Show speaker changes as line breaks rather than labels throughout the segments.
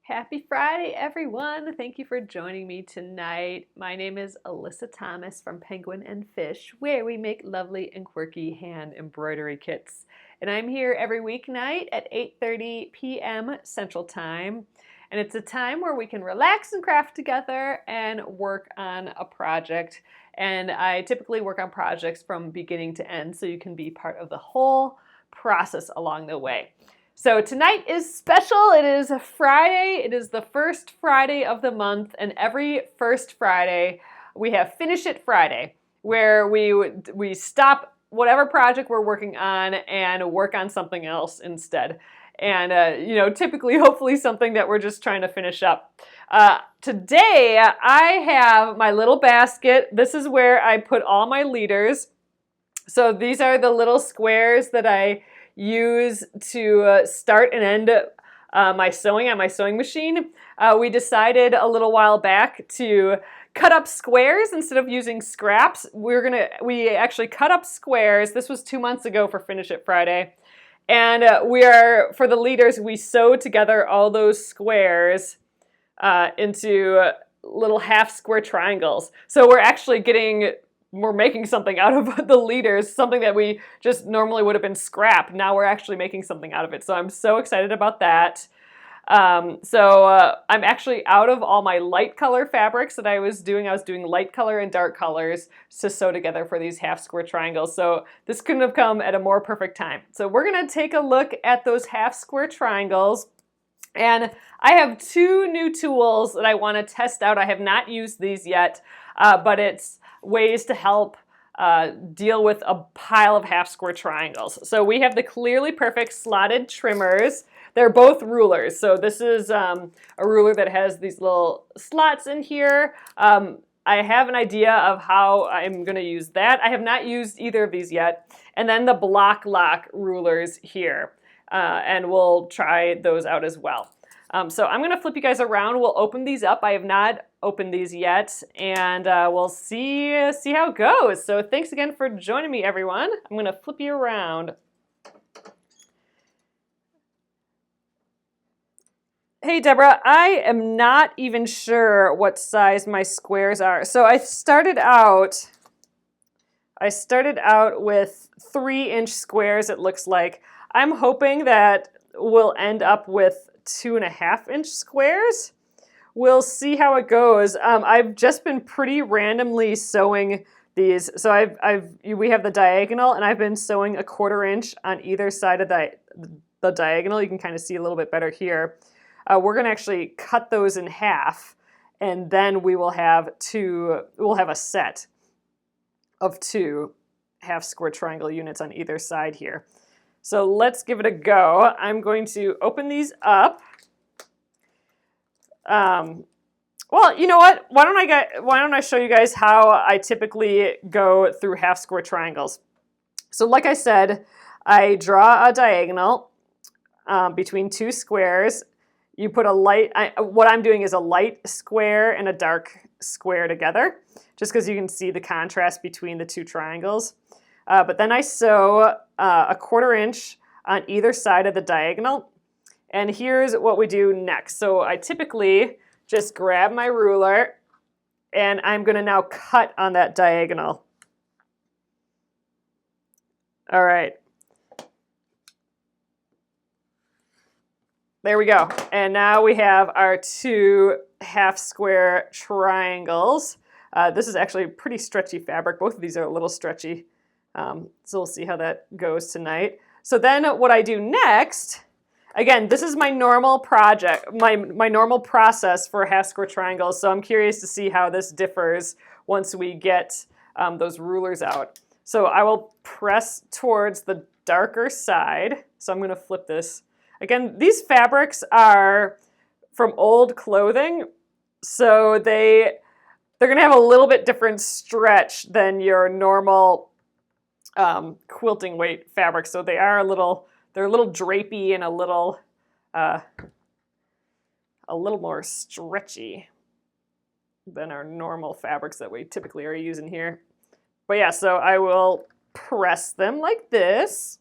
Happy Friday, everyone. Thank you for joining me tonight. My name is Alyssa Thomas from Penguin and Fish, where we make lovely and quirky hand embroidery kits. And I'm here every weeknight at 8:30 p.m. Central Time. And it's a time where we can relax and craft together and work on a project. And I typically work on projects from beginning to end, so you can be part of the whole process along the way. So tonight is special. It is a Friday. It is the first Friday of the month, and every first Friday we have Finish It Friday, where we stop whatever project we're working on and work on something else instead. And typically, hopefully, something that we're just trying to finish up. Today, I have my little basket. This is where I put all my leaders. So these are the little squares that I use to start and end my sewing on my sewing machine. We decided a little while back to cut up squares instead of using scraps. We actually cut up squares. This was 2 months ago for Finish It Friday. And for the leaders, we sewed together all those squares into little half square triangles. So we're making something out of the leaders, something that we just normally would have been scrap. Now we're actually making something out of it. So I'm so excited about that. I'm actually out of all my light color fabrics that I was doing. I was doing light color and dark colors to sew together for these half square triangles. So this couldn't have come at a more perfect time. So we're gonna take a look at those half square triangles. And I have two new tools that I wanna test out. I have not used these yet, but it's ways to help deal with a pile of half square triangles. So we have the Clearly Perfect slotted trimmers. They're both rulers. So this is a ruler that has these little slots in here. I have an idea of how I'm going to use that. I have not used either of these yet. And then the Bloc lock rulers here. And we'll try those out as well. So I'm going to flip you guys around. We'll open these up. I have not opened these yet, and we'll see how it goes. So thanks again for joining me, everyone. I'm going to flip you around. Hey, Deborah, I am not even sure what size my squares are. So I started out with 3-inch squares, it looks like. I'm hoping that we'll end up with 2.5-inch squares. We'll see how it goes. I've just been pretty randomly sewing these. So we have the diagonal, and I've been sewing a 1/4 inch on either side of the diagonal. You can kind of see a little bit better here. We're going to actually cut those in half, and then we'll have a set of 2 half square triangle units on either side here. So let's give it a go. I'm going to open these up. Well, you know what? Why don't I show you guys how I typically go through half square triangles? So like I said, I draw a diagonal between 2 squares. You put what I'm doing is a light square and a dark square together, just because you can see the contrast between the 2 triangles. But then I sew a 1/4 inch on either side of the diagonal. And here's what we do next. So I typically just grab my ruler, and I'm going to now cut on that diagonal. All right. There we go. And now we have our 2 half square triangles. This is actually pretty stretchy fabric. Both of these are a little stretchy. So we'll see how that goes tonight. So then what I do next, again, this is my normal project, my normal process for half square triangles. So I'm curious to see how this differs once we get those rulers out. So I will press towards the darker side. So I'm going to flip this. Again, these fabrics are from old clothing, so they're going to have a little bit different stretch than your normal quilting weight fabric. So they're a little drapey and a little more stretchy than our normal fabrics that we typically are using here. But yeah, so I will press them like this.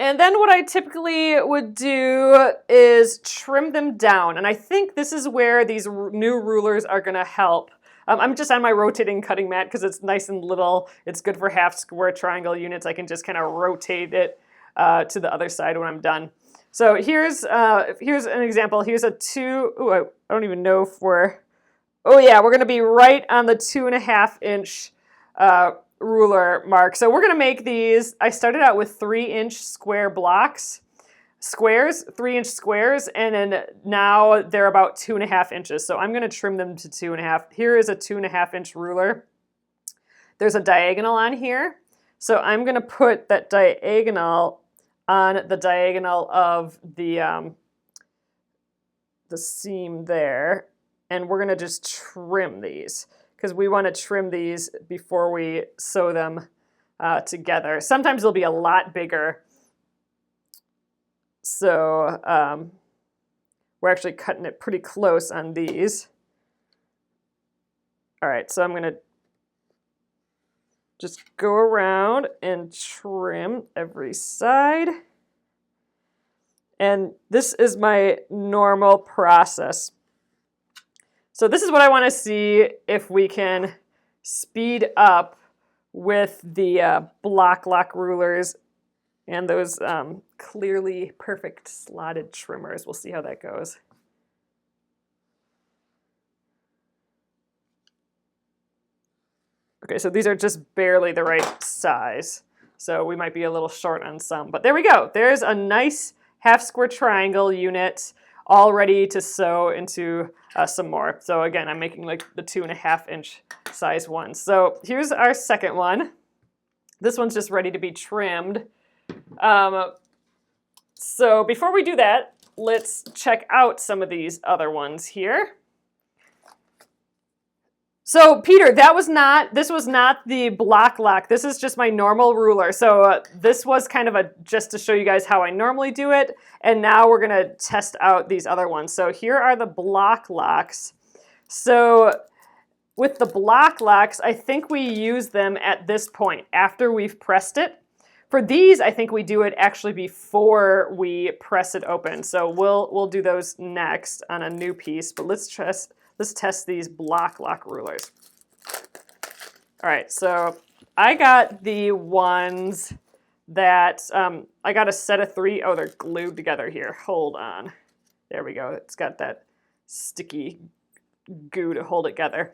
And then what I typically would do is trim them down. And I think this is where these new rulers are going to help. I'm just on my rotating cutting mat because it's nice and little. It's good for half square triangle units. I can just kind of rotate it to the other side when I'm done. So here's an example. Here's a 2. Ooh, I don't even know if we're. Oh yeah, we're going to be right on the 2.5 inch ruler mark. So we're going to make these. I started out with 3-inch square blocks, 3-inch squares, and then now they're about 2.5 inches. So I'm going to trim them to 2.5. Here is a 2.5 inch ruler. There's a diagonal on here. So I'm going to put that diagonal on the diagonal of the seam there. And we're going to just trim these because we want to trim these before we sew them together. Sometimes they'll be a lot bigger. So we're actually cutting it pretty close on these. All right, so I'm going to just go around and trim every side. And this is my normal process. So this is what I want to see if we can speed up with the Bloc lock rulers and those clearly perfect slotted trimmers. We'll see how that goes. Okay, so these are just barely the right size. So we might be a little short on some, but there we go. There's a nice half square triangle unit all ready to sew into some more. So again, I'm making like the 2.5 inch size ones. So here's our second one. This one's just ready to be trimmed. So before we do that, let's check out some of these other ones here. So Peter, this was not the Bloc lock. This is just my normal ruler. So this was kind of just to show you guys how I normally do it. And now we're gonna test out these other ones. So here are the Bloc locks. So with the Bloc locks, I think we use them at this point after we've pressed it. For these, I think we do it actually before we press it open. So we'll do those next on a new piece, but let's test these Bloc lock rulers. All right, so I got the ones that, I got a set of 3. Oh, they're glued together here. Hold on. There we go. It's got that sticky goo to hold it together.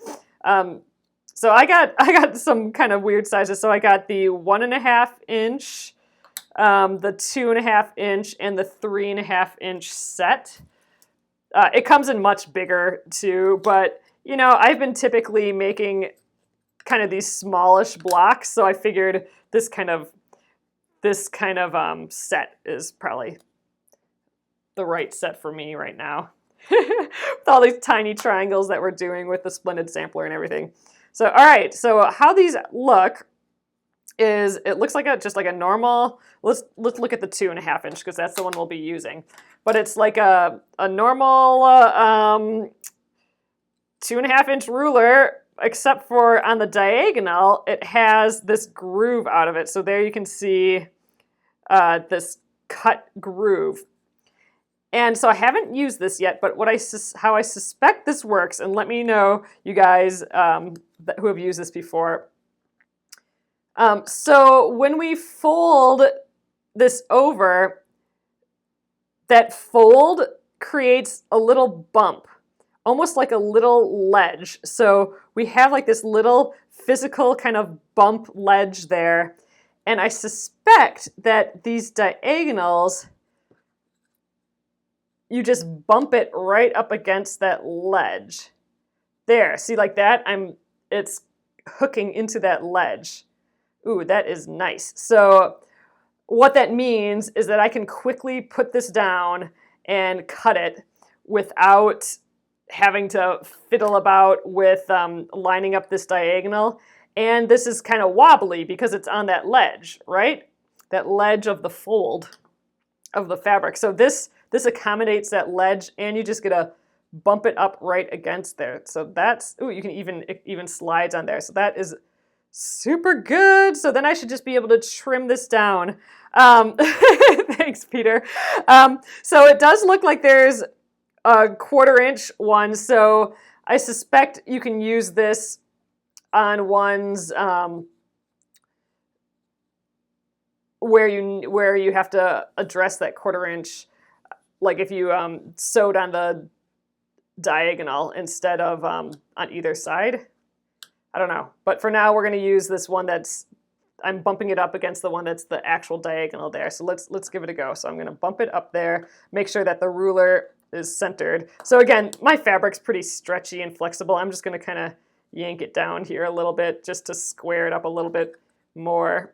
So I got some kind of weird sizes. So I got the 1.5 inch, the 2.5 inch, and the 3.5 inch set. It comes in much bigger too, but you know, I've been typically making kind of these smallish blocks, so I figured this kind of set is probably the right set for me right now. With all these tiny triangles that we're doing with the Splendid sampler and everything. So all right, so how these look is it looks like just like a normal. Let's look at the 2.5 inch because that's the one we'll be using. But it's like a normal 2.5 inch ruler, except for on the diagonal, it has this groove out of it. So there you can see this cut groove. And so I haven't used this yet, but how I suspect this works, and let me know, you guys who have used this before. So when we fold this over, that fold creates a little bump, almost like a little ledge. So we have like this little physical kind of bump ledge there. And I suspect that these diagonals, you just bump it right up against that ledge. There, see like that? It's hooking into that ledge. Ooh, that is nice. So what that means is that I can quickly put this down and cut it without having to fiddle about with lining up this diagonal. And this is kind of wobbly because it's on that ledge, right? That ledge of the fold of the fabric. So this accommodates that ledge, and you just get to bump it up right against there. So that's, ooh, you can even slides on there. So that is Super good. So then I should just be able to trim this down. Thanks, Peter. So it does look like there's a 1/4 inch one. So I suspect you can use this on ones where you have to address that 1/4 inch, like if you sewed on the diagonal instead of on either side. I don't know, but for now we're going to use this one I'm bumping it up against the one that's the actual diagonal there. So let's give it a go. So I'm going to bump it up there, make sure that the ruler is centered. So again, my fabric's pretty stretchy and flexible. I'm just going to kind of yank it down here a little bit just to square it up a little bit more.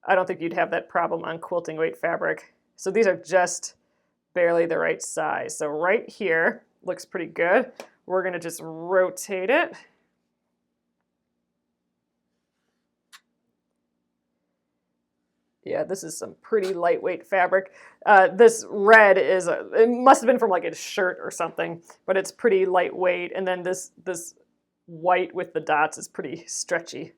I don't think you'd have that problem on quilting weight fabric. So these are just barely the right size. So right here looks pretty good. We're going to just rotate it. Yeah, this is some pretty lightweight fabric. This red it must have been from like a shirt or something, but it's pretty lightweight. And then this white with the dots is pretty stretchy.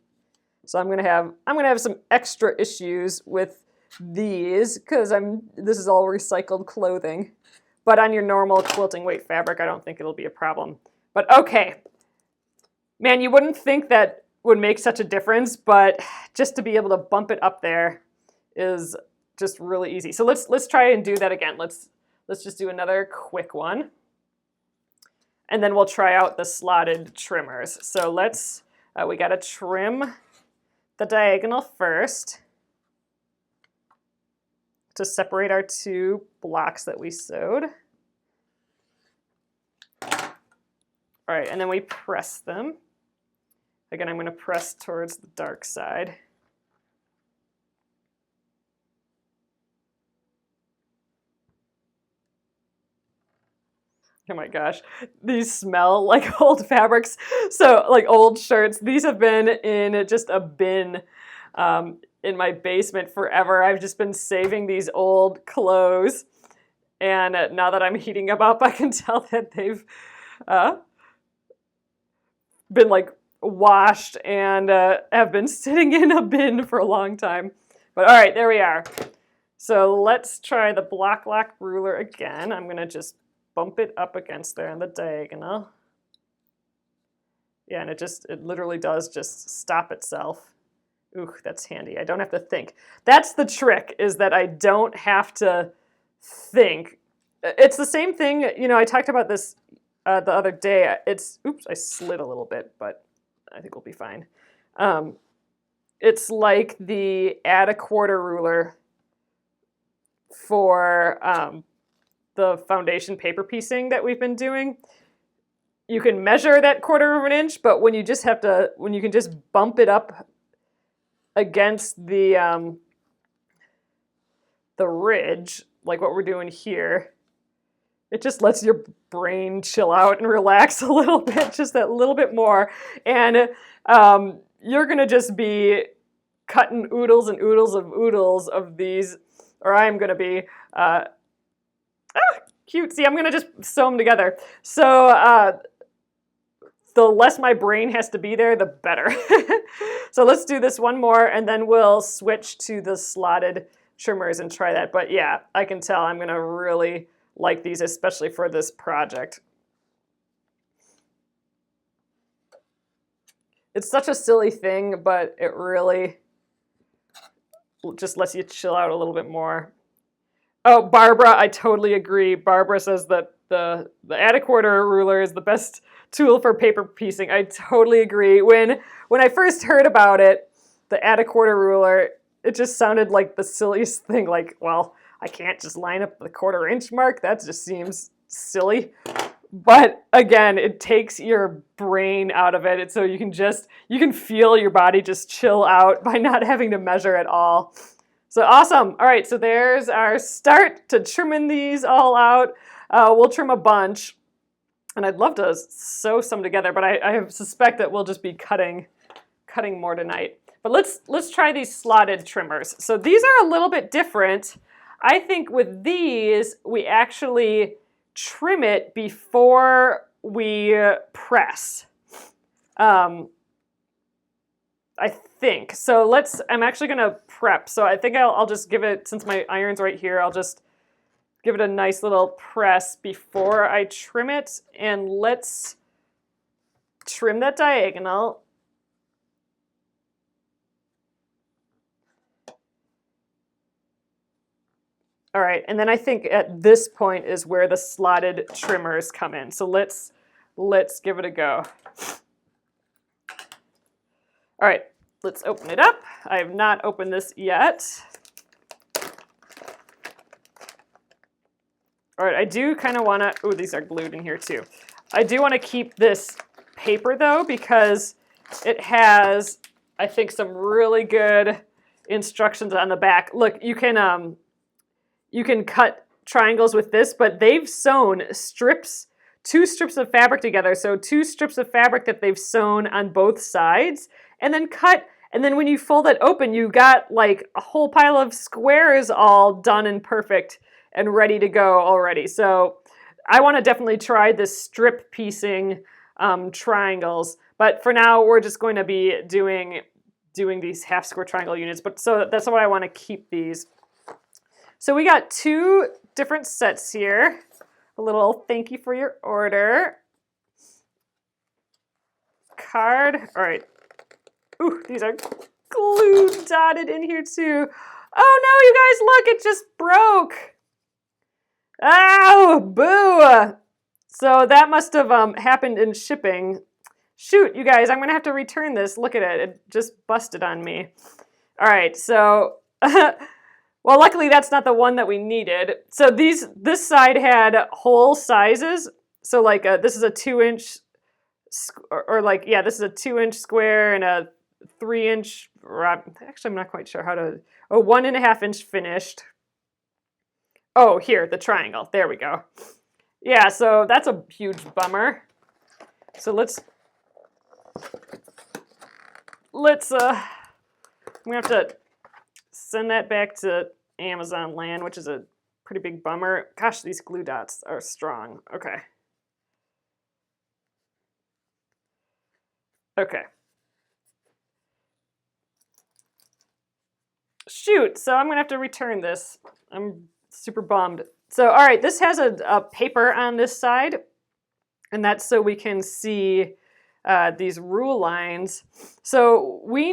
So I'm gonna have some extra issues with these because this is all recycled clothing. But on your normal quilting weight fabric, I don't think it'll be a problem. But okay, man, you wouldn't think that would make such a difference, but just to be able to bump it up there is just really easy. So let's try and do that again. Let's just do another quick one. And then we'll try out the slotted trimmers. So we got to trim the diagonal first to separate our two blocks that we sewed. All right, and then we press them. Again, I'm going to press towards the dark side. Oh my gosh, these smell like old fabrics. So like old shirts. These have been in just a bin in my basement forever. I've just been saving these old clothes. And now that I'm heating them up, I can tell that they've been like washed and have been sitting in a bin for a long time. But all right, there we are. So let's try the block lock ruler again. I'm gonna just bump it up against there on the diagonal. Yeah, and it literally does just stop itself. Ooh, that's handy. I don't have to think. That's the trick, is that I don't have to think. It's the same thing, I talked about this the other day. Oops, I slid a little bit, but I think we'll be fine. It's like the add a quarter ruler for the foundation paper piecing that we've been doing. You can measure that 1/4 inch, but when you can just bump it up against the ridge, like what we're doing here, it just lets your brain chill out and relax a little bit, just that little bit more. And you're gonna just be cutting oodles and oodles of these, or I'm gonna be cute. See, I'm gonna just sew them together. So the less my brain has to be there, the better. So let's do this one more, and then we'll switch to the slotted trimmers and try that. But yeah, I can tell I'm gonna really like these, especially for this project. It's such a silly thing, but it really just lets you chill out a little bit more. Oh, Barbara, I totally agree. Barbara says that the add a quarter ruler is the best tool for paper piecing. I totally agree. When I first heard about it, the add a quarter ruler, it just sounded like the silliest thing. Like, well, I can't just line up the 1/4 inch mark. That just seems silly. But again, it takes your brain out of it. So you can feel your body just chill out by not having to measure at all. So awesome. All right, so there's our start to trimming these all out. We'll trim a bunch, and I'd love to sew some together, but I suspect that we'll just be cutting more tonight. But let's try these slotted trimmers. So these are a little bit different. I think with these, we actually trim it before we press. I I think. So I'm actually gonna prep. So I think I'll just give it, since my iron's right here, I'll just give it a nice little press before I trim it. And let's trim that diagonal. All right, and then I think at this point is where the slotted trimmers come in. So let's give it a go. All right, let's open it up. I have not opened this yet. All right, I do kind of want to, oh, these are glued in here too. I do want to keep this paper though, because it has, I think, some really good instructions on the back. Look, you can cut triangles with this, but they've sewn two strips of fabric together. So 2 strips of fabric that they've sewn on both sides and then cut. And then when you fold it open, you got like a whole pile of squares all done and perfect and ready to go already. So I want to definitely try this strip piecing triangles. But for now, we're just going to be doing these half square triangle units. But so that's why I want to keep these. So we got 2 different sets here. A little thank you for your order card. All right. Ooh, these are glued, dotted in here too. Oh no, you guys, look, it just broke. Oh, boo. So that must have happened in shipping. Shoot, you guys, I'm going to have to return this. Look at it. It just busted on me. All right, so... well, luckily that's not the one that we needed. So this side had whole sizes. So like this is a 2-inch, or like, yeah, this is a 2-inch square and a 3-inch, actually I'm not quite sure how to, 1.5-inch finished. Oh, here, the triangle, there we go. Yeah, so that's a huge bummer. So let's I'm gonna have to send that back to Amazon land, which is a pretty big bummer. Gosh, these glue dots are strong. Okay. Okay. Shoot, so I'm gonna have to return this. I'm super bummed. So, all right, this has a paper on this side, and that's so we can see these rule lines. So we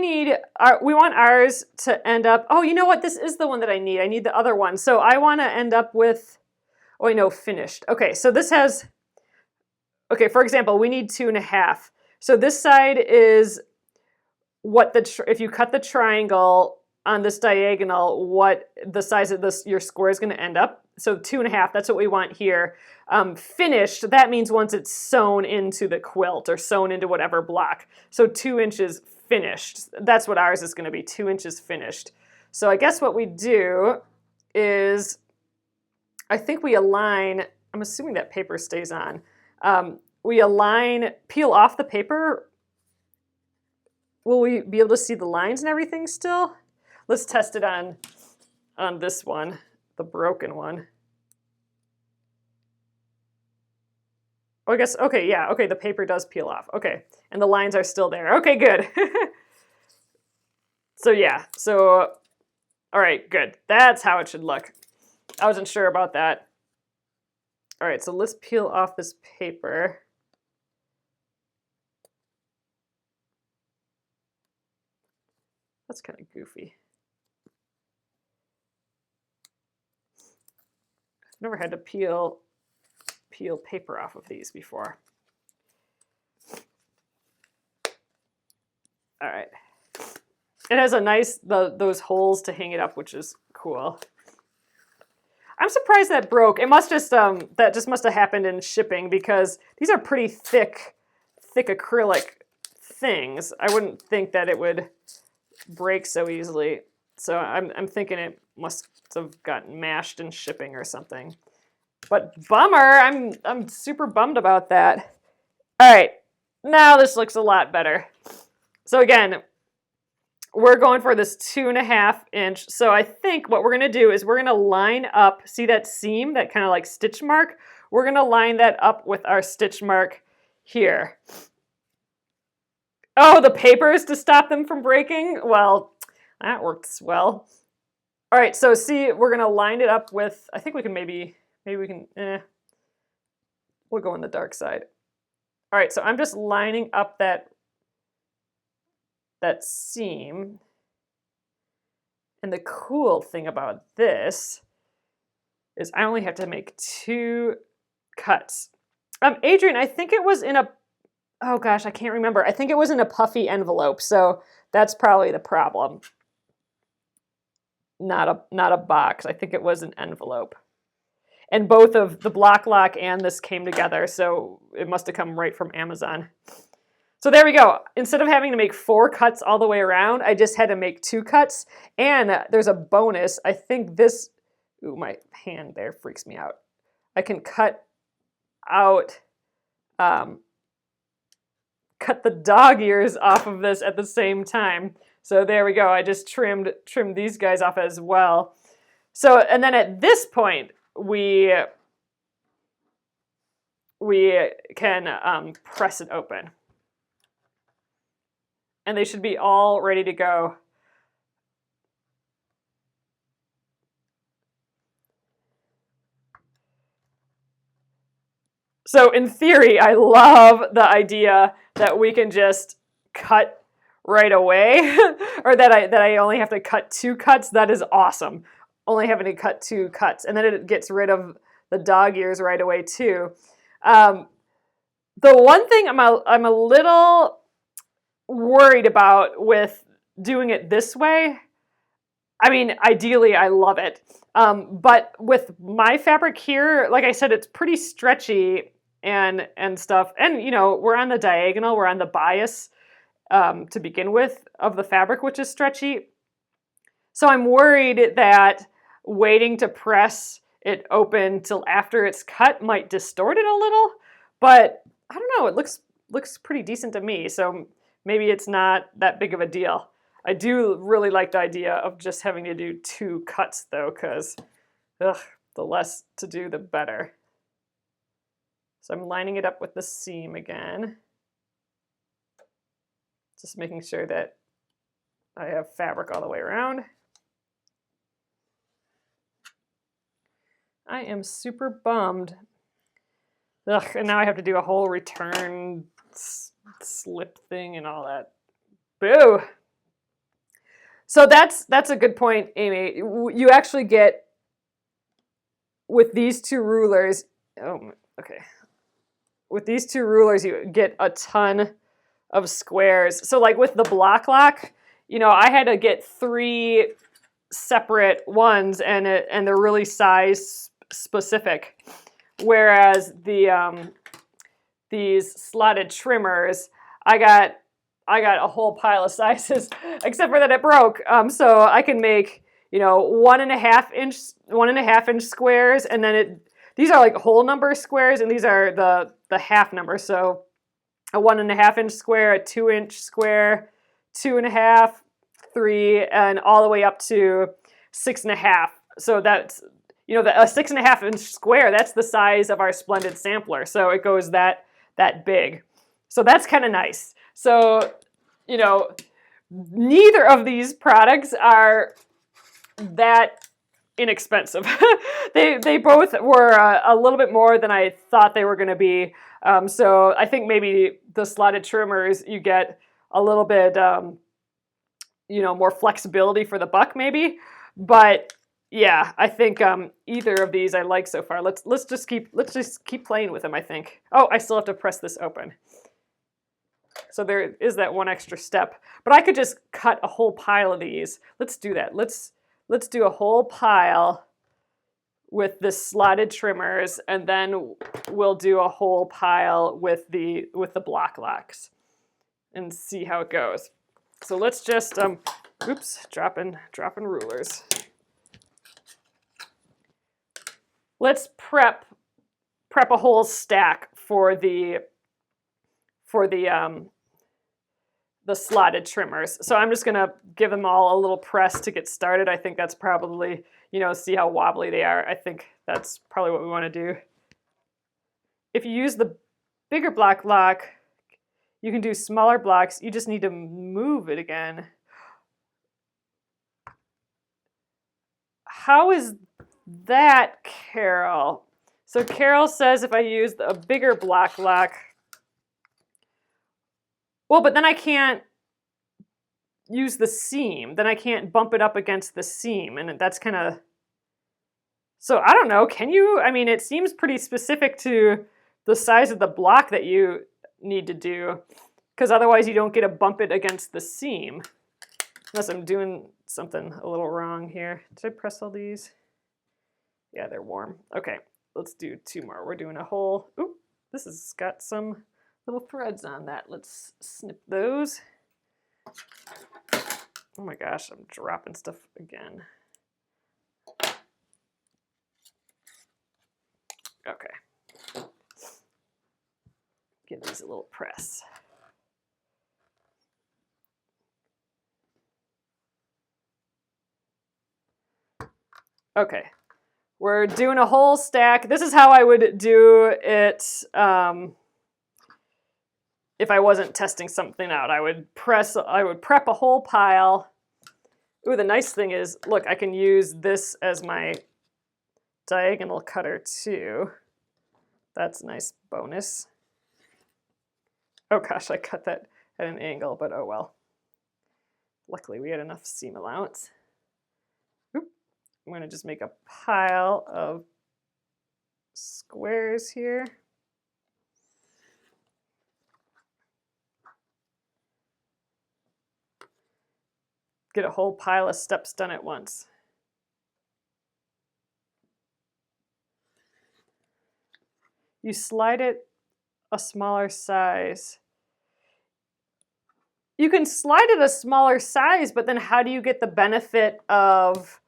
want ours to end up, oh, you know what? This is the one that I need. I need the other one. So I want to end up with, oh, I know, finished. Okay, so this has, okay, for example, we need 2.5. So this side is what if you cut the triangle on this diagonal, what the size of your square is going to end up. So 2.5, that's what we want here. Finished, that means once it's sewn into the quilt or sewn into whatever block. So 2 inches finished. That's what ours is going to be, 2 inches finished. So I guess what we do is, I think we align, I'm assuming that paper stays on. We align, peel off the paper. Will we be able to see the lines and everything still? Let's test it on this one, the broken one. Oh, I guess, okay, yeah, okay, the paper does peel off. Okay, and the lines are still there. Okay, good. So yeah, so, all right, good. That's how it should look. I wasn't sure about that. All right, so let's peel off this paper. That's kind of goofy. I've never had to peel paper off of these before. All right. It has a nice, those holes to hang it up, which is cool. I'm surprised that broke. It must just, that just must have happened in shipping because these are pretty thick acrylic things. I wouldn't think that it would break so easily. So I'm thinking it must have gotten mashed in shipping or something. But bummer, I'm super bummed about that. All right, now this looks a lot better. So again, we're going for this 2.5 inch. So I think what we're gonna do is we're gonna line up, see that seam, that kind of like stitch mark? We're gonna line that up with our stitch mark here. Oh, the papers to stop them from breaking? Well, that works well. All right, so see, we're gonna line it up with, I think we can maybe we can, we'll go on the dark side. All right, so I'm just lining up that seam. And the cool thing about this is I only have to make 2 cuts. Adrian, I think it was in a, oh gosh, I can't remember. I think it was in a puffy envelope, so that's probably the problem. Not a box. I think it was an envelope. And both of the Bloc lock and this came together, so it must have come right from Amazon. So there we go. Instead of having to make 4 cuts all the way around, I just had to make 2 cuts. And there's a bonus. I think this, ooh, my hand there freaks me out. I can cut out, cut the dog ears off of this at the same time. So there we go. I just trimmed these guys off as well. So, and then at this point, we can press it open. And they should be all ready to go. So in theory, I love the idea that we can just cut right away, or that I only have to cut 2 cuts. That is awesome. Only having to cut 2 cuts, and then it gets rid of the dog ears right away too. The one thing I'm a little worried about with doing it this way, I mean, ideally I love it, but with my fabric here, like I said, it's pretty stretchy and stuff, and you know, we're on the diagonal, we're on the bias to begin with of the fabric, which is stretchy. So I'm worried that waiting to press it open till after it's cut might distort it a little, but I don't know, it looks pretty decent to me, so maybe it's not that big of a deal. I do really like the idea of just having to do 2 cuts though, because the less to do, the better. So I'm lining it up with the seam again. Just making sure that I have fabric all the way around. I am super bummed. And now I have to do a whole return slip thing and all that. Boo! So that's a good point, Amy. You actually get, with these 2 rulers, oh, okay. With these 2 rulers, you get a ton of squares. So like with the Bloc lock, you know, I had to get 3 separate ones, and they're really size specific. Whereas the these slotted trimmers, I got a whole pile of sizes, except for that it broke. So I can make, you know, 1.5 inch squares, and then these are like whole number squares, and these are the half number. So a 1.5 inch square, a 2 inch square, 2.5, 3, and all the way up to 6.5. So that's, you know, a 6.5 inch square, that's the size of our Splendid sampler. So it goes that big. So that's kind of nice. So, you know, neither of these products are that inexpensive. They both were a little bit more than I thought they were going to be. So I think maybe the slotted trimmers, you get a little bit, you know, more flexibility for the buck maybe. But yeah, I think either of these I like so far. Let's just keep playing with them, I think. Oh, I still have to press this open. So there is that one extra step. But I could just cut a whole pile of these. Let's do that. Let's do a whole pile with the slotted trimmers, and then we'll do a whole pile with the Bloc locks and see how it goes. So let's just oops, dropping rulers. Let's prep a whole stack for the slotted trimmers. So I'm just gonna give them all a little press to get started. I think that's probably, you know, see how wobbly they are. I think that's probably what we want to do. If you use the bigger Bloc lock, You can do smaller blocks. You just need to move it again. How is that, Carol? So Carol says if I use a bigger block lock, well, but then I can't use the seam. Then I can't bump it up against the seam, and that's kind of... So I don't know, can you? I mean, it seems pretty specific to the size of the block that you need to do, because otherwise you don't get to bump it against the seam. Unless I'm doing something a little wrong here. Did I press all these? Yeah, they're warm. Okay, let's do 2 more. We're doing a whole... Ooh, this has got some little threads on that. Let's snip those. Oh my gosh, I'm dropping stuff again. Okay. Give these a little press. Okay, we're doing a whole stack. This is how I would do it if I wasn't testing something out. I would prep a whole pile. Ooh, the nice thing is, look, I can use this as my diagonal cutter too. That's a nice bonus. Oh gosh, I cut that at an angle, but oh well. Luckily we had enough seam allowance. Oop. I'm gonna just make a pile of squares here. Get a whole pile of steps done at once. You slide it a smaller size. You can slide it a smaller size, but then how do you get the benefit of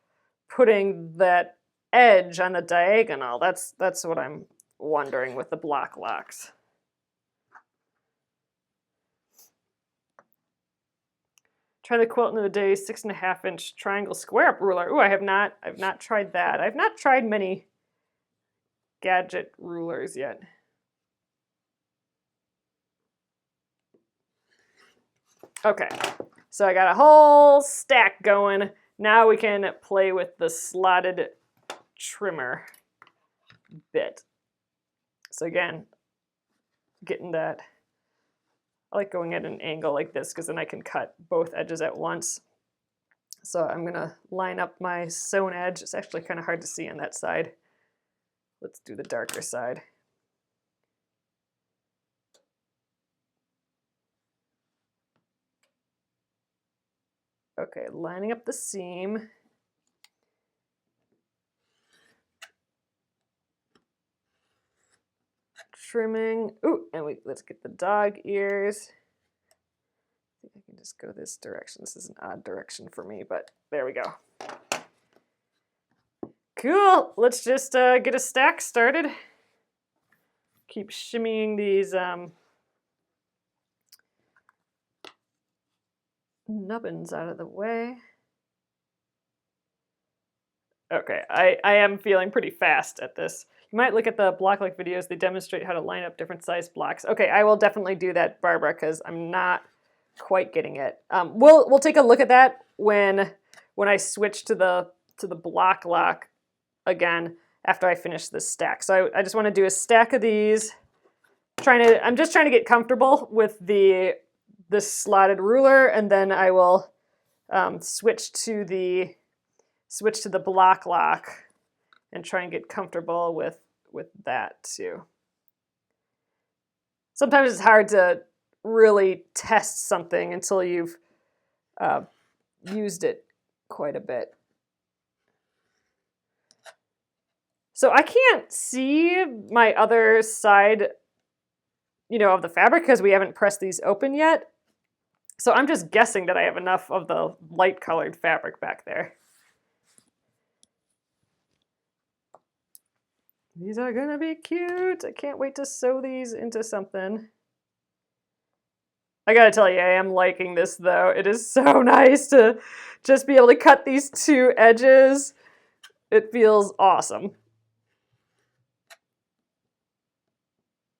putting that edge on the diagonal? That's what I'm wondering with the block locks. Try the quilt in the day 6.5-inch triangle square up ruler. Ooh, I've not tried that. I've not tried many gadget rulers yet. Okay, so I got a whole stack going. Now we can play with the slotted trimmer bit. So again, getting that, I like going at an angle like this because then I can cut both edges at once. So I'm gonna line up my sewn edge. It's actually kind of hard to see on that side. Let's do the darker side. Okay, lining up the seam. Trimming. Ooh, and let's get the dog ears. I think I can just go this direction. This is an odd direction for me, but there we go. Cool. Let's just get a stack started. Keep shimmying these nubbins out of the way. Okay, I am feeling pretty fast at this. You might look at the block-like videos. They demonstrate how to line up different size blocks. Okay, I will definitely do that, Barbara, because I'm not quite getting it. We'll take a look at that when I switch to the block lock again after I finish this stack. So I just want to do a stack of these. I'm just trying to get comfortable with this slotted ruler, and then I will switch to the block lock and try and get comfortable with that too. Sometimes it's hard to really test something until you've used it quite a bit. So I can't see my other side, of the fabric because we haven't pressed these open yet. So I'm just guessing that I have enough of the light colored fabric back there. These are gonna be cute. I can't wait to sew these into something. I gotta tell you, I am liking this though. It is so nice to just be able to cut these 2 edges. It feels awesome.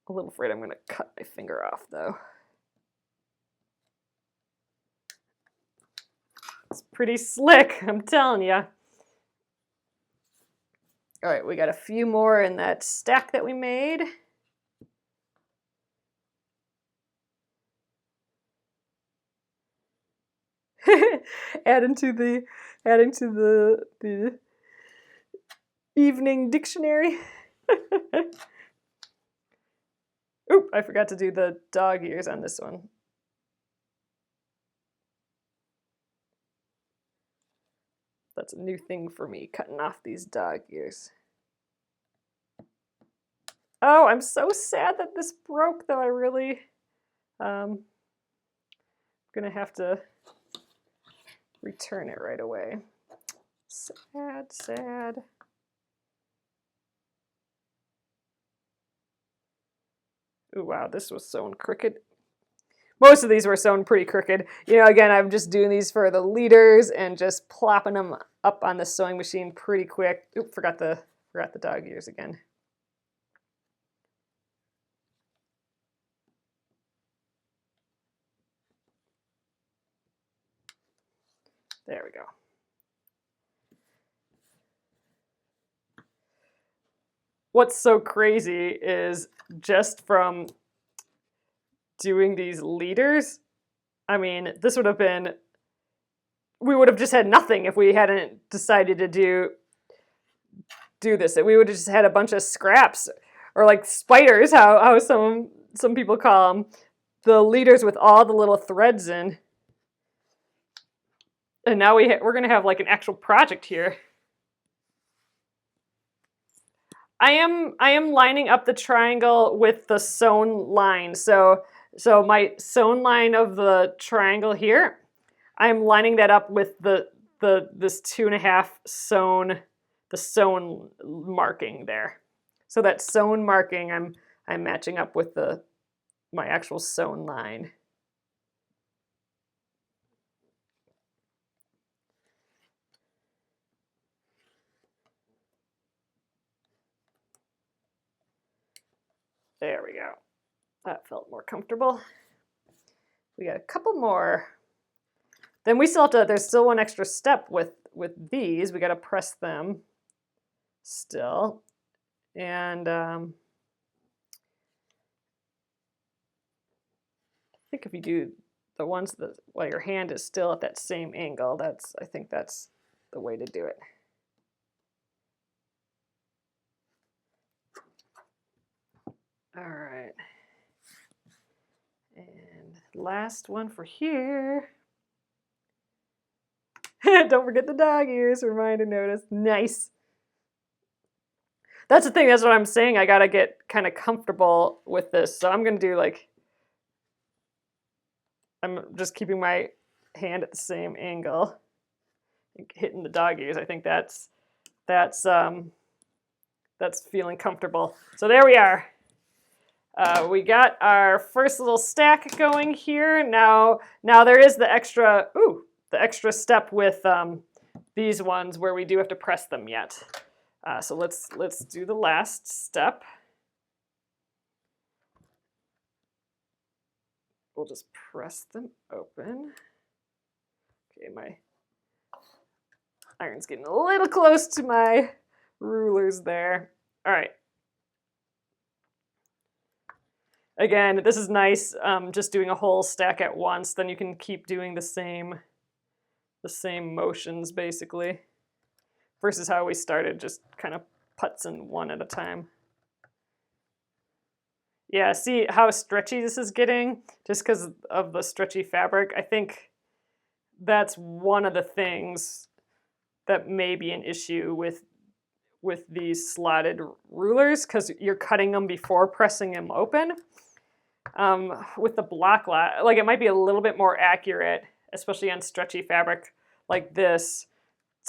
A little afraid I'm gonna cut my finger off though. It's pretty slick, I'm telling you. All right, we got a few more in that stack that we made. adding to the evening dictionary. Oop, I forgot to do the dog ears on this one. That's a new thing for me, cutting off these dog ears. Oh, I'm so sad that this broke, though. I really, gonna have to return it right away. Sad, sad. Ooh, wow, this was sewn crooked. Most of these were sewn pretty crooked. You know, again, I'm just doing these for the leaders and just plopping them up on the sewing machine pretty quick. Oop, forgot the dog ears again. There we go. What's so crazy is just from doing these leaders, I mean, this would have been, we would have just had nothing if we hadn't decided to do this. We would have just had a bunch of scraps, or like spiders, how some people call them, the leaders with all the little threads in. And now we're going to have like an actual project here. I am lining up the triangle with the sewn line. So my sewn line of the triangle here, I'm lining that up with this 2.5 sewn, the sewn marking there. So that sewn marking I'm matching up with my actual sewn line. There we go. That felt more comfortable. We got a couple more. Then we still have to, there's still one extra step with these. We got to press them still. And I think if you do the ones that, while your hand is still at that same angle, I think that's the way to do it. All right. And last one for here. Don't forget the dog ears, reminder notice. Nice. That's the thing, that's what I'm saying. I gotta get kind of comfortable with this. So I'm gonna do like, I'm just keeping my hand at the same angle, hitting the dog ears. I think that's feeling comfortable. So there we are. We got our first little stack going here. Now there is the extra step with these ones where we do have to press them yet. So let's do the last step. We'll just press them open. Okay, my iron's getting a little close to my rulers there. All right. Again, this is nice, just doing a whole stack at once, then you can keep doing the same motions basically, versus how we started, just kind of putzing one at a time. Yeah, see how stretchy this is getting, just because of the stretchy fabric. I think that's one of the things that may be an issue with these slotted rulers, because you're cutting them before pressing them open. With the Bloc, like it might be a little bit more accurate, especially on stretchy fabric like this,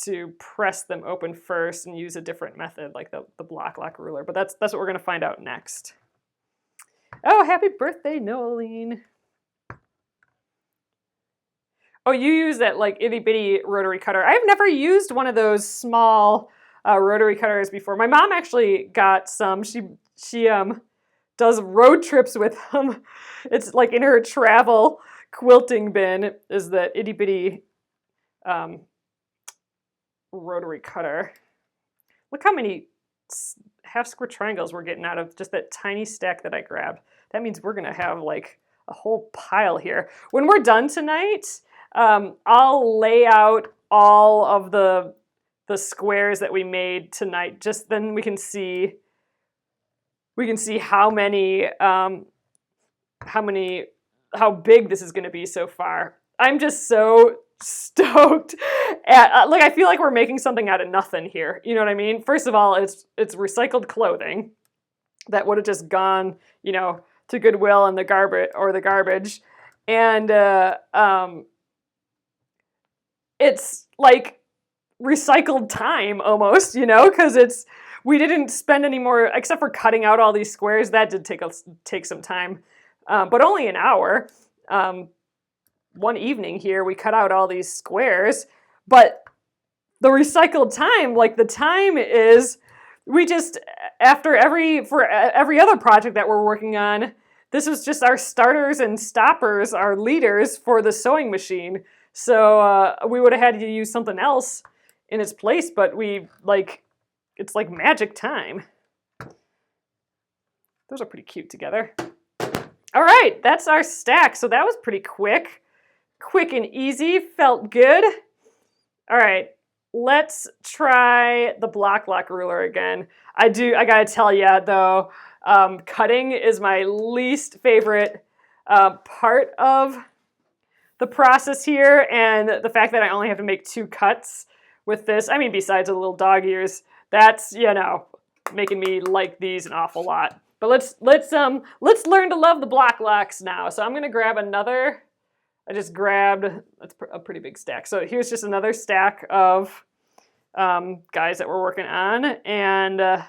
to press them open first and use a different method like the Bloc ruler. But that's what we're going to find out next. Oh, happy birthday, Noeline. Oh, you use that like itty bitty rotary cutter. I've never used one of those small rotary cutters before. My mom actually got some. She does road trips with them. It's like in her travel quilting bin is that itty bitty um, rotary cutter. Look how many half square triangles we're getting out of just that tiny stack that I grabbed. That means we're gonna have like a whole pile here. When we're done tonight, I'll lay out all of the squares that we made tonight. Just then we can see how big this is gonna be so far. I'm just so stoked at, like, I feel like we're making something out of nothing here. You know what I mean? First of all, it's recycled clothing that would have just gone, you know, to Goodwill and the garbage. And it's like recycled time almost, you know, because we didn't spend any more, except for cutting out all these squares. That did take some time, but only an hour. One evening here, we cut out all these squares, but the recycled time, like the time is, we just, for every other project that we're working on, this was just our starters and stoppers, our leaders for the sewing machine. So we would have had to use something else in its place, but it's like magic time. Those are pretty cute together. All right, that's our stack. So that was pretty quick. Quick and easy, felt good. All right, let's try the Bloc ruler again. I gotta tell you though, cutting is my least favorite part of the process here, and the fact that I only have to make 2 cuts with this, I mean, besides the little dog ears, that's, you know, making me like these an awful lot. But let's learn to love the Blocs now. So I'm gonna grab another. I just grabbed, that's a pretty big stack. So here's just another stack of guys that we're working on. And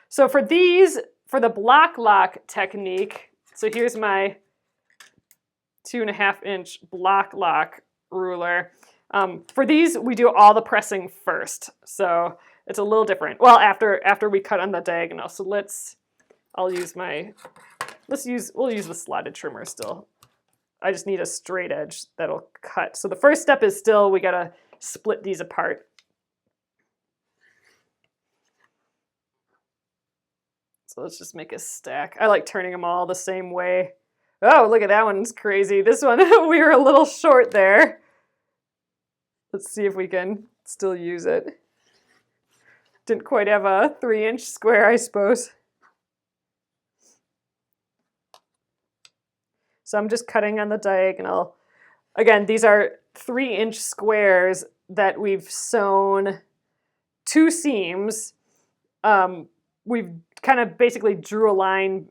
so for the Bloc technique, so here's my 2.5-inch Bloc ruler. For these, we do all the pressing first. So it's a little different. Well, after we cut on the diagonal. So we'll use the slotted trimmer still. I just need a straight edge that'll cut. So the first step is still, we gotta split these apart. So let's just make a stack. I like turning them all the same way. Oh, look at that one's crazy. This one, we were a little short there. Let's see if we can still use it. Didn't quite have a 3-inch square, I suppose. So I'm just cutting on the diagonal. Again, these are 3-inch squares that we've sewn 2 seams. We've kind of basically drew a line.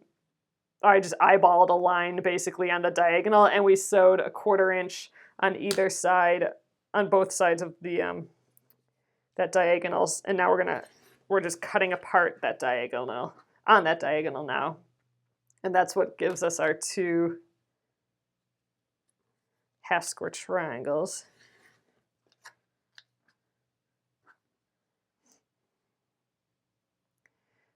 I just eyeballed a line basically on the diagonal, and we sewed a 1/4 inch on either side, on both sides of the that diagonals. And now we're just cutting apart that diagonal on that diagonal now, and that's what gives us our 2 half square triangles.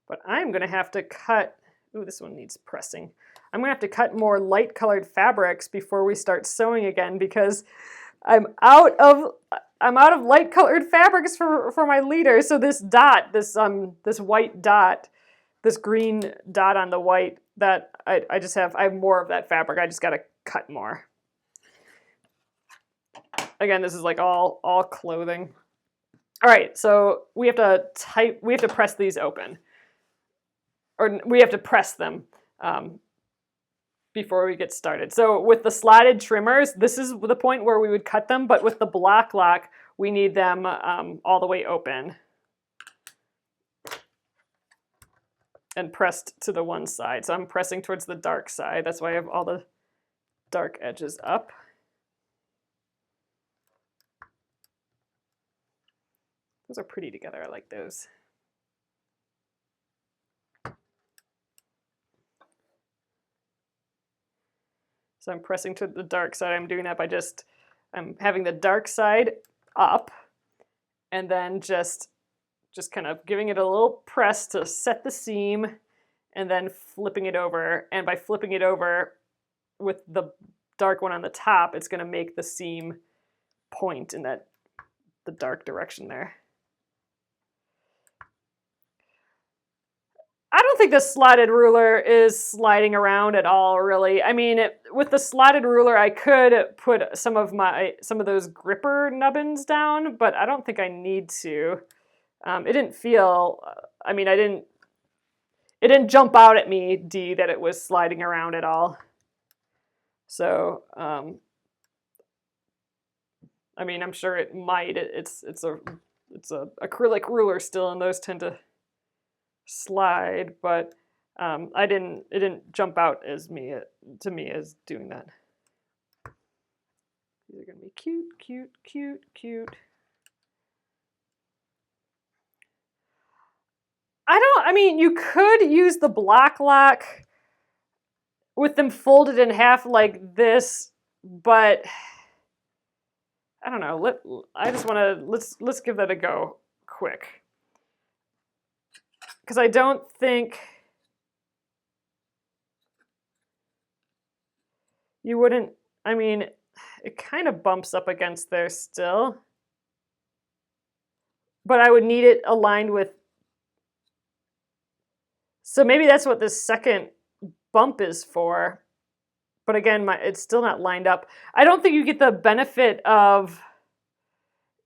But I'm going to have to cut, ooh, this one needs pressing. I'm going to have to cut more light colored fabrics before we start sewing again, because I'm out of light colored fabrics for my leader. So this dot, this white dot, this green dot on the white, that I have more of that fabric. I just got to cut more. Again, this is like all clothing. All right, so we have to press these open, or we have to press them before we get started. So with the slotted trimmers, this is the point where we would cut them, but with the Bloc, we need them all the way open and pressed to the one side. So I'm pressing towards the dark side. That's why I have all the dark edges up. Those are pretty together. I like those. So I'm pressing to the dark side. I'm doing that by I'm having the dark side up, and then just kind of giving it a little press to set the seam, and then flipping it over. And by flipping it over with the dark one on the top, it's going to make the seam point in the dark direction there. I don't think the slotted ruler is sliding around at all, really. I mean, with the slotted ruler, I could put some of those gripper nubbins down, but I don't think I need to. It didn't feel, I mean, it didn't jump out at me, D, that it was sliding around at all. So, I mean, I'm sure it might. It's a acrylic ruler still, and those tend to slide, but it didn't jump out to me as doing that. These are gonna be cute, cute, cute, cute. I mean, you could use the Bloc lock with them folded in half like this, but I don't know. Let's give that a go quick. Because I don't think you wouldn't, I mean, it kind of bumps up against there still, but I would need it aligned with, so maybe that's what this second bump is for. But again, it's still not lined up. I don't think you get the benefit of,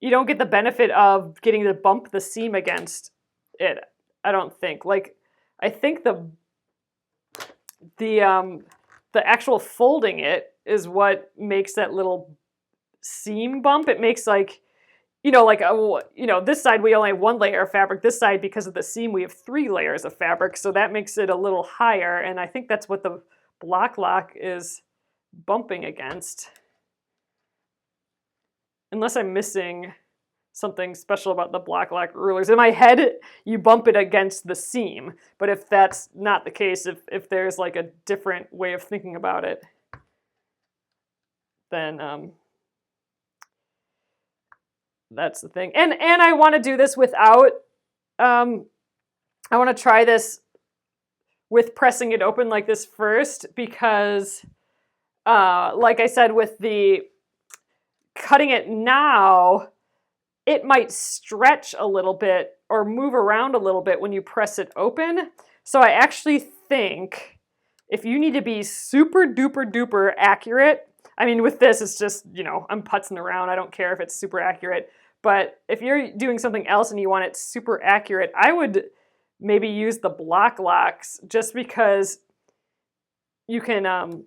getting to bump the seam against it. I don't think. Like, I think the actual folding it is what makes that little seam bump. It makes like, this side we only have 1 layer of fabric. This side, because of the seam, we have 3 layers of fabric. So that makes it a little higher. And I think that's what the Bloc lock is bumping against. Unless I'm missing something special about the Bloc lock rulers. In my head, you bump it against the seam. But if that's not the case, if there's like a different way of thinking about it, then that's the thing. And I want to do this without, I want to try this with pressing it open like this first, because like I said, with the cutting it now, it might stretch a little bit or move around a little bit when you press it open. So I actually think if you need to be super duper duper accurate, I mean, with this, it's just, I'm putzing around. I don't care if it's super accurate. But if you're doing something else and you want it super accurate, I would maybe use the Bloc locks, just because you can,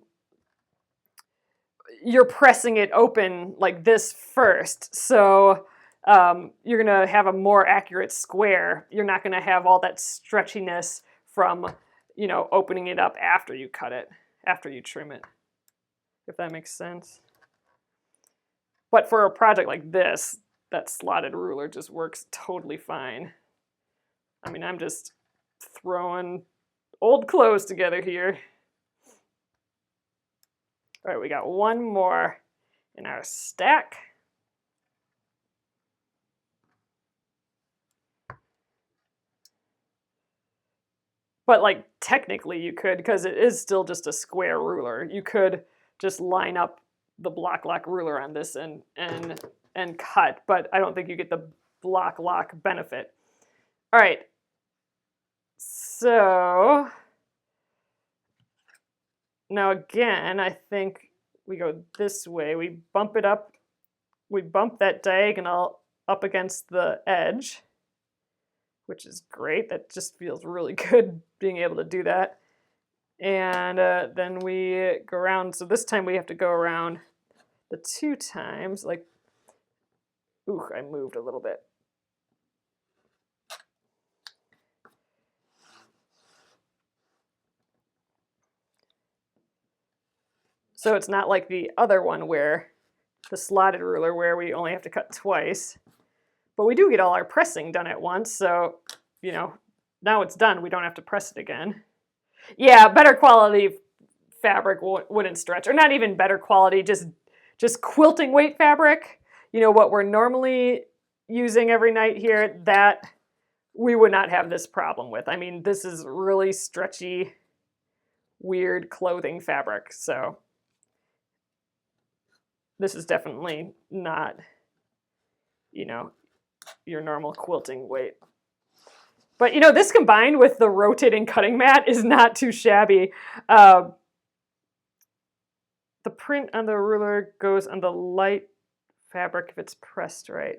you're pressing it open like this first. So you're going to have a more accurate square. You're not going to have all that stretchiness from, opening it up after you cut it, after you trim it, if that makes sense. But for a project like this, that slotted ruler just works totally fine. I mean, I'm just throwing old clothes together here. All right, we got 1 more in our stack. But like technically you could, because it is still just a square ruler, you could just line up the Bloc lock ruler on this and cut, but I don't think you get the Bloc lock benefit. All right, so now again, I think we go this way. We bump it up, we bump that diagonal up against the edge, which is great. That just feels really good being able to do that. And then we go around. So this time we have to go around the 2 times. Like, ooh, I moved a little bit. So it's not like the other one where the slotted ruler where we only have to cut twice. But we do get all our pressing done at once, so, now it's done. We don't have to press it again. Yeah, better quality fabric wouldn't stretch, or not even better quality, just quilting weight fabric. What we're normally using every night here, that we would not have this problem with. I mean, this is really stretchy, weird clothing fabric, so this is definitely not, you know, your normal quilting weight. But, you know, this combined with the rotating cutting mat is not too shabby. The print on the ruler goes on the light fabric if it's pressed right.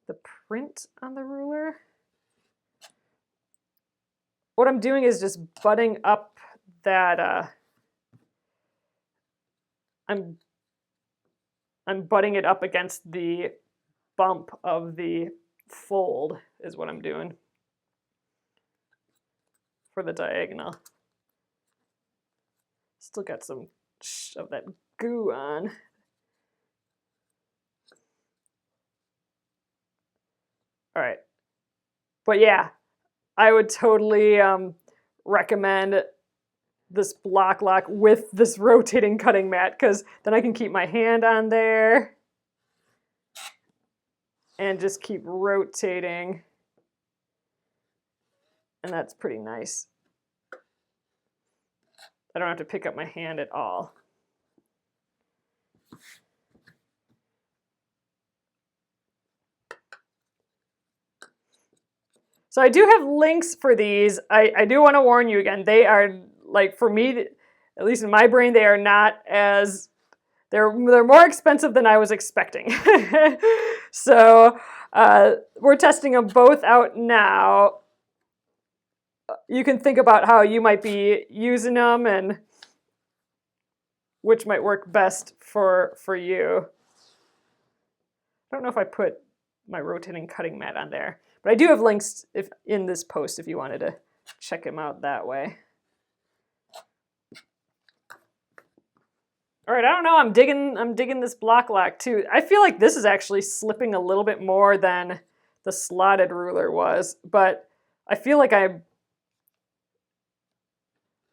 The print on the ruler? What I'm doing is just butting up that, I'm butting it up against the bump of the fold is what I'm doing for the diagonal. Still got some of that goo on. All right. But yeah, I would totally recommend this block lock with this rotating cutting mat, because then I can keep my hand on there and just keep rotating. And that's pretty nice. I don't have to pick up my hand at all. So I do have links for these. I do want to warn you again, they are, like, for me, at least in my brain, they are not as, they're more expensive than I was expecting. So we're testing them both out now. You can think about how you might be using them and which might work best for you. I don't know if I put my rotating cutting mat on there, but I do have links in this post if you wanted to check them out that way. All right, I don't know, I'm digging this block lock too. I feel like this is actually slipping a little bit more than the slotted ruler was, but I feel like I'm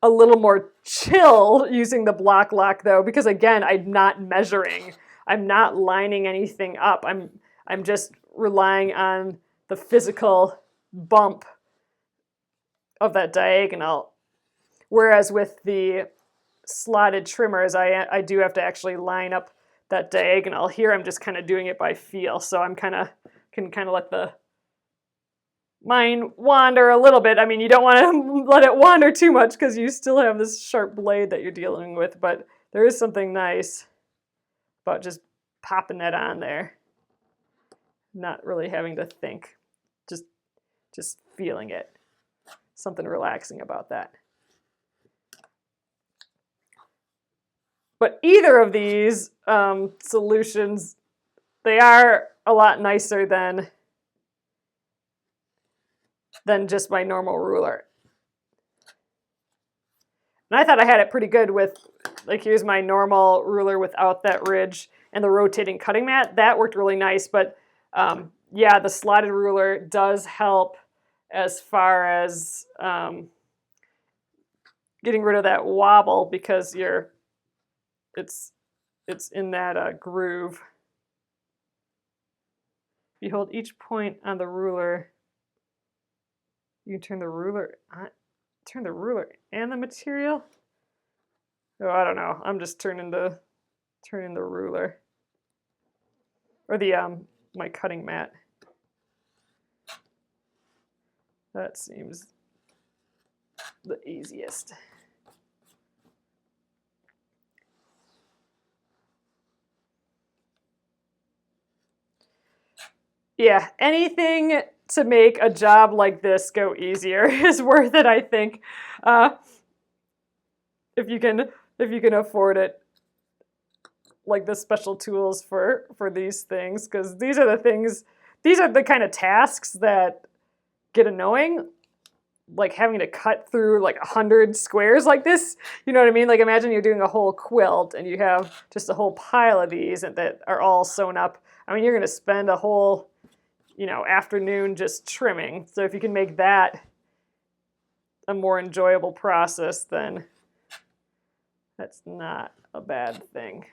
a little more chill using the block lock though, because again, I'm not measuring. I'm not lining anything up. I'm just relying on the physical bump of that diagonal. Whereas with the slotted trimmers, I do have to actually line up that diagonal. Here I'm just kind of doing it by feel, so I'm can kind of let the mind wander a little bit. I mean, you don't want to let it wander too much because you still have this sharp blade that you're dealing with, but there is something nice about just popping that on there. Not really having to think, just feeling it. Something relaxing about that. But either of these solutions, they are a lot nicer than just my normal ruler. And I thought I had it pretty good with, like, here's my normal ruler without that ridge and the rotating cutting mat. That worked really nice, but yeah, the slotted ruler does help as far as getting rid of that wobble, because it's in that groove. If you hold each point on the ruler, you can turn the ruler and the material. Oh, I don't know. I'm just turning the ruler or the my cutting mat. That seems the easiest. Yeah, anything to make a job like this go easier is worth it, I think. If you can afford it, like the special tools for these things, because these are the kind of tasks that get annoying, like having to cut through like 100 squares like this. You know what I mean? Like, imagine you're doing a whole quilt and you have just a whole pile of these that are all sewn up. I mean, you're going to spend a whole, afternoon just trimming. So if you can make that a more enjoyable process, then that's not a bad thing.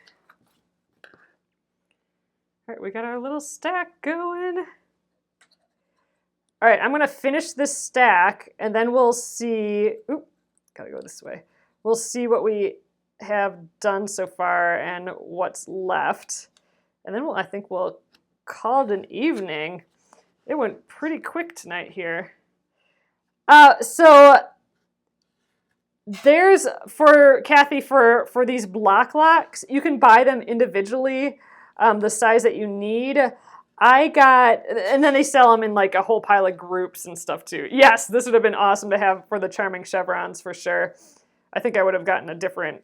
All right, we got our little stack going. All right, I'm gonna finish this stack and then we'll see, gotta go this way. We'll see what we have done so far and what's left. And then I think we'll call it an evening. It went pretty quick tonight here. So there's, for Kathy, for these block locks, you can buy them individually, the size that you need. I got, and then they sell them in like a whole pile of groups and stuff too. Yes, this would have been awesome to have for the charming chevrons for sure. I think I would have gotten a different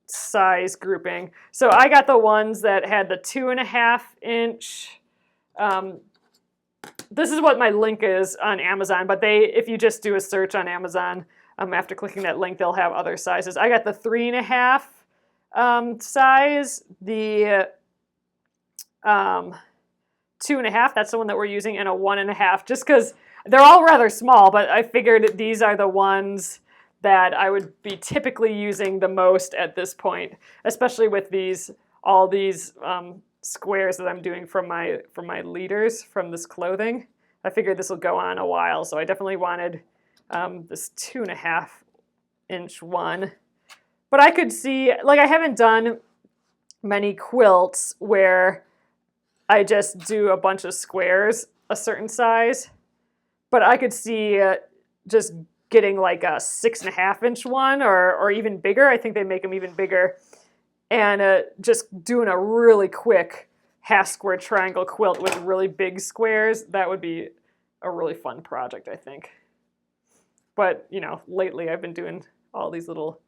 size grouping. So I got the ones that had the 2.5 inch. This is what my link is on Amazon, but if you just do a search on Amazon, after clicking that link, they'll have other sizes. I got the 3.5 size, the 2.5, that's the one that we're using, and a 1.5, just because they're all rather small, but I figured these are the ones that I would be typically using the most at this point, especially with all these squares that I'm doing from my leaders from this clothing. I figured this will go on a while, so I definitely wanted this 2.5 inch one. But I could see, like, I haven't done many quilts where I just do a bunch of squares a certain size, but I could see just getting like a 6.5 inch one or even bigger. I think they make them even bigger, and just doing a really quick half square triangle quilt with really big squares. That would be a really fun project, I think. But, you know, lately I've been doing all these little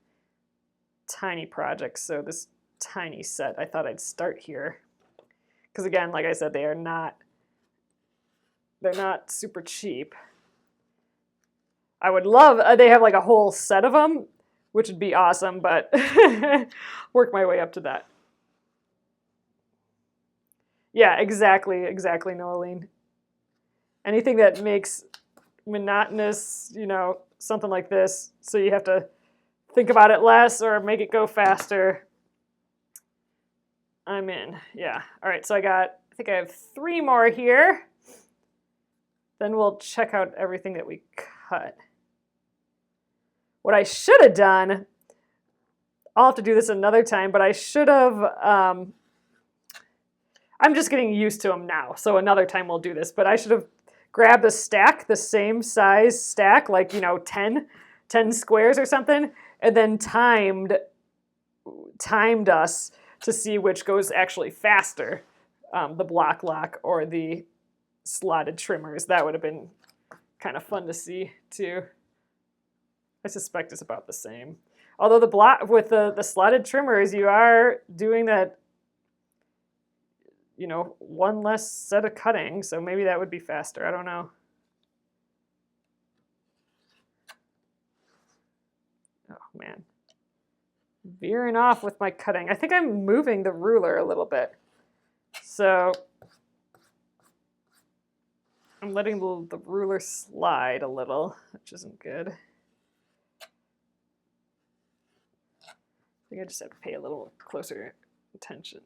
tiny projects, so this tiny set, I thought I'd start here. Because again, like I said, they're not super cheap. I would love, they have like a whole set of them, which would be awesome, but work my way up to that. Yeah, exactly, Noeline. Anything that makes monotonous, you know, something like this, so you have to think about it less or make it go faster, I'm in. Yeah. All right, so I think I have 3 more here. Then we'll check out everything that we cut. What I should have done, I'll have to do this another time, but I should have, I'm just getting used to them now, so another time we'll do this, but I should have grabbed a stack, the same size stack, like, you know, 10 squares or something, and then timed us to see which goes actually faster, the block lock or the slotted trimmers. That would have been kind of fun to see too. I suspect it's about the same. Although the block with the slotted trimmers, you are doing that, you know, one less set of cutting, so maybe that would be faster. I don't know. Oh man, veering off with my cutting. I think I'm moving the ruler a little bit, so I'm letting the ruler slide a little, which isn't good. I think I just have to pay a little closer attention.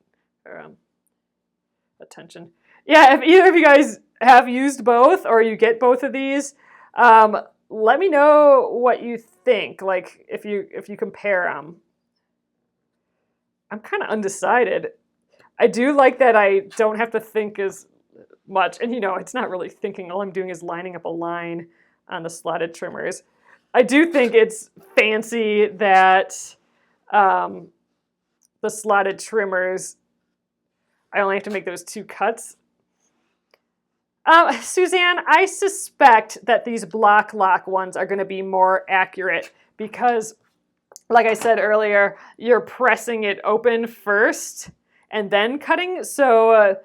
Yeah, if either of you guys have used both or you get both of these, let me know what you think. Like if you compare them. I'm kind of undecided. I do like that I don't have to think as much, and you know, it's not really thinking. All I'm doing is lining up a line on the slotted trimmers. I do think it's fancy that the slotted trimmers, I only have to make those 2 cuts. Suzanne, I suspect that these block lock ones are going to be more accurate because, like I said earlier, you're pressing it open first and then cutting. So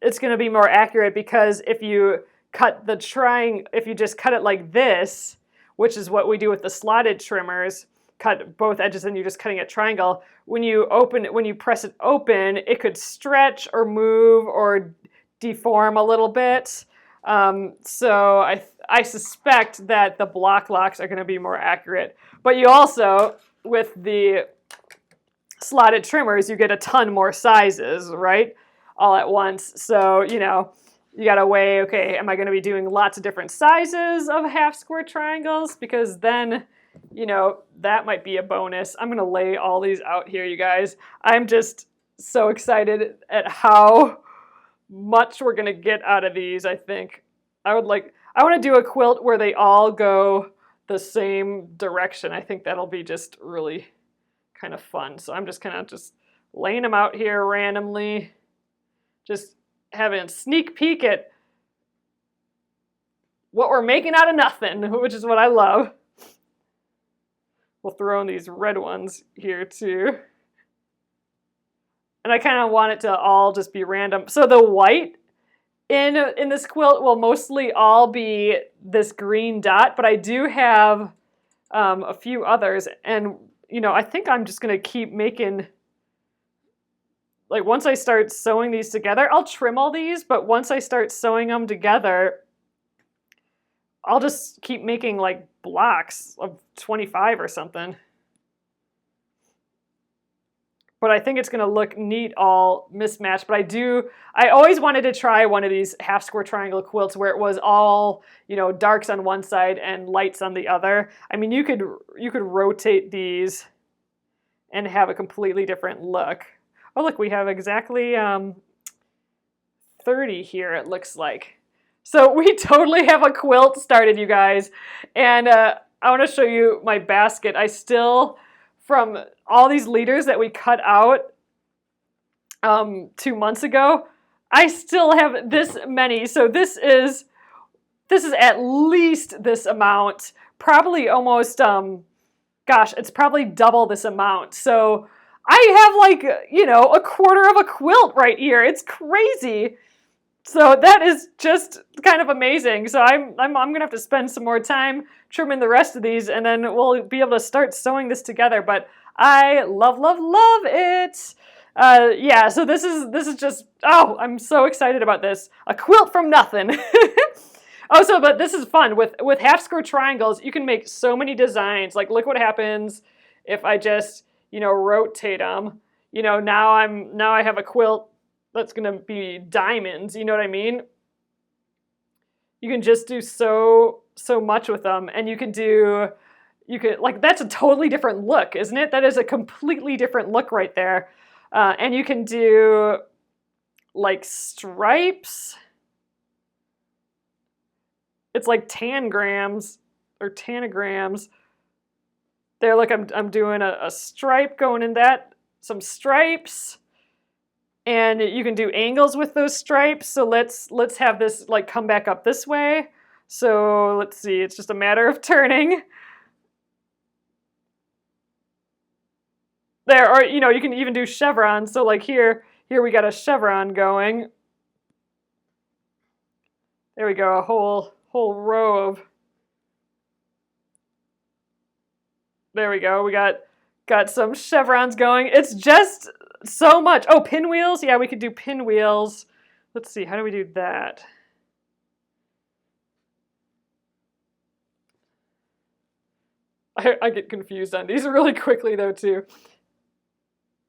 it's going to be more accurate because if you cut if you just cut it like this, which is what we do with the slotted trimmers, cut both edges and you're just cutting a triangle. When you press it open, it could stretch or move or deform a little bit. So I suspect that the block locks are going to be more accurate. But you also, with the slotted trimmers, you get a ton more sizes, right? All at once. So, you know, you got to weigh, okay, am I going to be doing lots of different sizes of half square triangles? Because then you know, that might be a bonus. I'm gonna lay all these out here, you guys. I'm just so excited at how much we're gonna get out of these. I think I want to do a quilt where they all go the same direction. I think that'll be just really kind of fun. So I'm just kind of just laying them out here randomly, just having a sneak peek at what we're making out of nothing, which is what I love. We'll throw in these red ones here too. And I kind of want it to all just be random. So the white in this quilt will mostly all be this green dot, but I do have a few others. And, you know, I think I'm just going to keep making, like once I start sewing these together, I'll trim all these, but once I start sewing them together, I'll just keep making like blocks of 25 or something. But I think it's going to look neat all mismatched. But I always wanted to try one of these half square triangle quilts where it was all, you know, darks on one side and lights on the other. I mean, you could rotate these and have a completely different look. Oh, look, we have exactly 30 here, it looks like. So we totally have a quilt started, you guys. And I want to show you my basket. I still, from all these leaders that we cut out 2 months ago, I still have this many. So this is at least this amount, probably almost, gosh, it's probably double this amount. So I have like, you know, a quarter of a quilt right here. It's crazy. So that is just kind of amazing. So I'm gonna have to spend some more time trimming the rest of these, and then we'll be able to start sewing this together. But I love it. Yeah. So this is just, oh, I'm so excited about this. A quilt from nothing. Oh, so but this is fun with half square triangles. You can make so many designs. Like, look what happens if I just, you know, rotate them. You know, now I have a quilt that's going to be diamonds, you know what I mean? You can just do so much with them, and you could, like, that's a totally different look, isn't it? That is a completely different look right there. And you can do, like, stripes. It's like tangrams or tanagrams. There, look, I'm doing a stripe going in that, some stripes. And you can do angles with those stripes. So let's have this like come back up this way. So let's see, it's just a matter of turning. There, or you know, you can even do chevrons. So like here we got a chevron going. There we go, a whole row of. There we go. We got some chevrons going. It's just so much. Oh, pinwheels. Yeah, we could do pinwheels. Let's see. How do we do that? I get confused on these really quickly though too.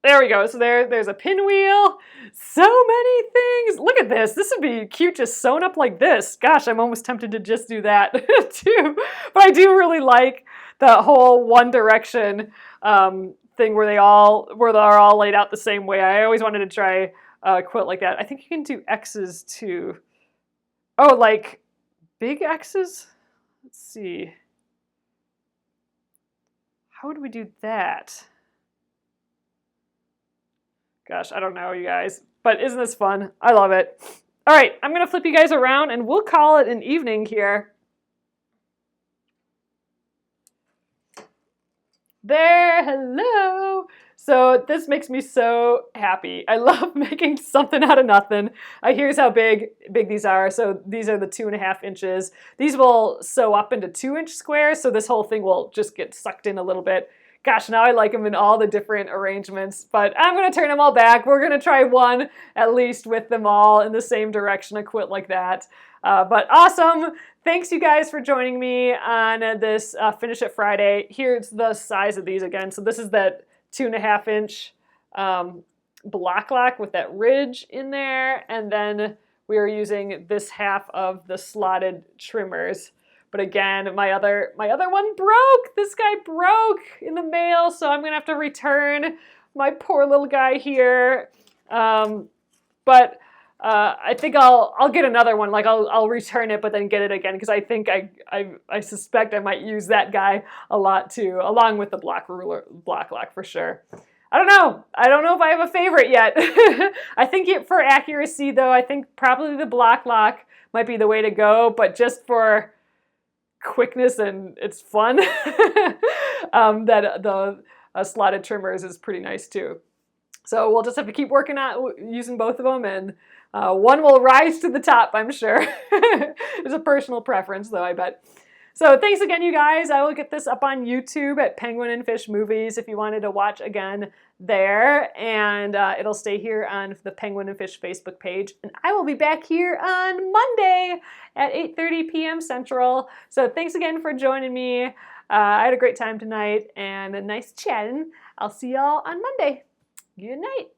There we go. So there's a pinwheel. So many things. Look at this. This would be cute just sewn up like this. Gosh, I'm almost tempted to just do that too. But I do really like the whole One Direction thing where they're all laid out the same way. I always wanted to try a quilt like that. I think you can do X's too. Oh, like big X's? Let's see. How would we do that? Gosh, I don't know, you guys. But isn't this fun? I love it. All right, I'm going to flip you guys around and we'll call it an evening here. There, hello. So this makes me so happy. I love making something out of nothing. Here's how big these are. So these are the 2.5 inches. These will sew up into 2-inch squares. So this whole thing will just get sucked in a little bit. Gosh, now I like them in all the different arrangements, but I'm going to turn them all back. We're going to try one at least with them all in the same direction, a quilt like that. But awesome. Thanks you guys for joining me on this Finish It Friday. Here's the size of these again. So this is that 2.5 inch block lock with that ridge in there. And then we are using this half of the slotted trimmers. But again, my other one broke. This guy broke in the mail, so I'm gonna have to return my poor little guy here. But I think I'll get another one. Like I'll return it, but then get it again because I think I suspect I might use that guy a lot too, along with the Bloc lock for sure. I don't know if I have a favorite yet. I think for accuracy though, I think probably the Bloc lock might be the way to go. But just for quickness and it's fun, that the slotted trimmers is pretty nice too. So we'll just have to keep working on using both of them, and one will rise to the top, I'm sure. It's a personal preference, though, I bet. So thanks again, you guys. I will get this up on YouTube at Penguin and Fish Movies if you wanted to watch again there. And it'll stay here on the Penguin and Fish Facebook page. And I will be back here on Monday at 8:30 p.m. Central. So thanks again for joining me. I had a great time tonight and a nice chatting. I'll see y'all on Monday. Good night.